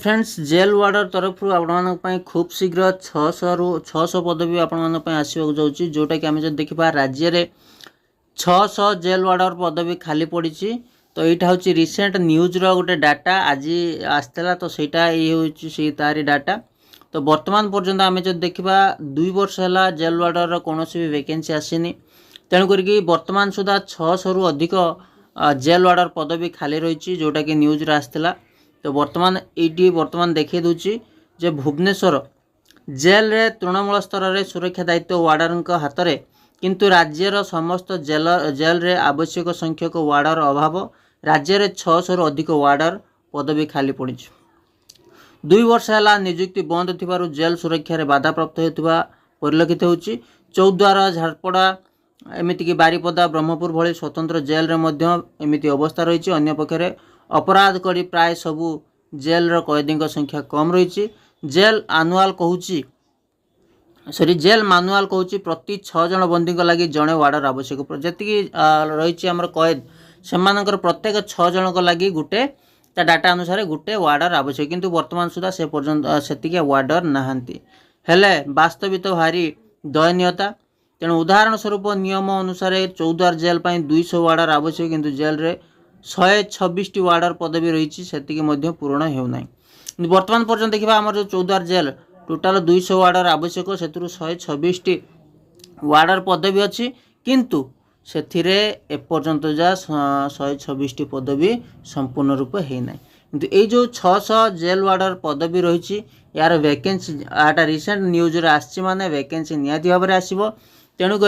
Friends jail वार्डर तरफ आपण खूब शीघ्र 600 पदवी आपण आसवाक जाऊँगी जोटा कि आम जब देखा राज्य में 600 जेल वार्डर पदवी खाली पड़ी। तो यहाँ हूँ रिसेंट न्यूज गोटे डाटा आज आसला तो सहीटा ये तारी डाटा। तो वर्तमान पर्यंत आम जब देखा 2 वर्ष है जेल वार्डर कौन भी वैकेंसी आसीनी। तेणुक वर्तमान सुधा 600 रु अधिक जेल वार्डर पदवी खाली रही जोटा कि न्यूज आसला। तो वर्तमान देखिए दूची जे भुवनेश्वर जेल रे तृणमूल स्तर रे सुरक्षा दायित्व वार्डर हाथ में किंतु राज्यर समस्त जेल रे आवश्यक संख्यक वार्डर अभाव राज्य में 600 रु अधिक वार्डर पदवी खाली पड़ी। 2 वर्ष है नियुक्ति बंद थिबारु जेल सुरक्षा रे बाधा प्राप्त होता परिलक्षित होउची। चौद्वार झारपड़ा एमतीक बारिपदा ब्रह्मपुर भली स्वतंत्र जेल रे मध्य एमती अवस्था रही। अन्य पक्षरे अपराध करी प्राय सबू जेल कैदी संख्या कम रही। जेल आनुआल कहूची जेल मानुआल कहूची प्रति 6 जन बंदी लगी जड़े वार्डर आवश्यक जी रही आमर कैद से प्रत्येक 6 जन लगी गोटे डाटा अनुसार गोटे वार्डर आवश्यक किंतु वर्तमान सुधा से पर्यंत से वार्डर नहांती हेले वास्तविक भारी दयनीयता। तेणु उदाहरण स्वरूप नियम अनुसार चौद्वार जेल 200 वार्डर आवश्यक किंतु जेल रे 126 वार्डर पदवी रही से पूरण होना। वर्तमान पर्यंत देखा आम जो चौद्वार जेल टोटाल 200 वार्डर आवश्यक से 126 वार्डर पदवी अच्छी किंतु से एपर्यंत जा 126 पदवी संपूर्ण रूप होना। किंतु ये जो 600 जेल वार्डर पदवी रही यार वैकेंसी आटा रिसेंट न्यूज आसी माने वैकेंसी निहाती भाव में आसो। तेणुक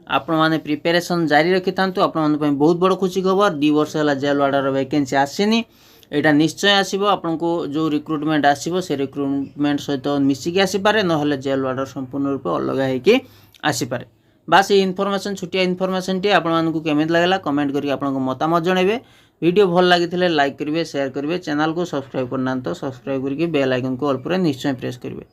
आपण मैंने प्रिपेरेसन जारी रखि था। आपण बहुत बड़ खुशी खबर 2 वर्ष है जेल वार्डर वैकेंसी आसीनी। यहाँ निश्चय आसो आपन को जो रिक्रुटमेंट आसो से रिक्रुटमेंट सहित मिसिकी आसीपे ना जेल वार्डर संपूर्ण रूप अलग होसीपे। बास ये इनफॉरमेशन छुटिया इनफॉरमेशन टी आपको केमी लगला कमेंट करके आपको मतामत जनइबे। वीडियो भल लगी लाइक करेंगे शेयर करेंगे चैनल को सब्सक्राइब करना तो सब्सक्राइब करके बेल आइकन को ऑल पर निश्चय प्रेस करेंगे।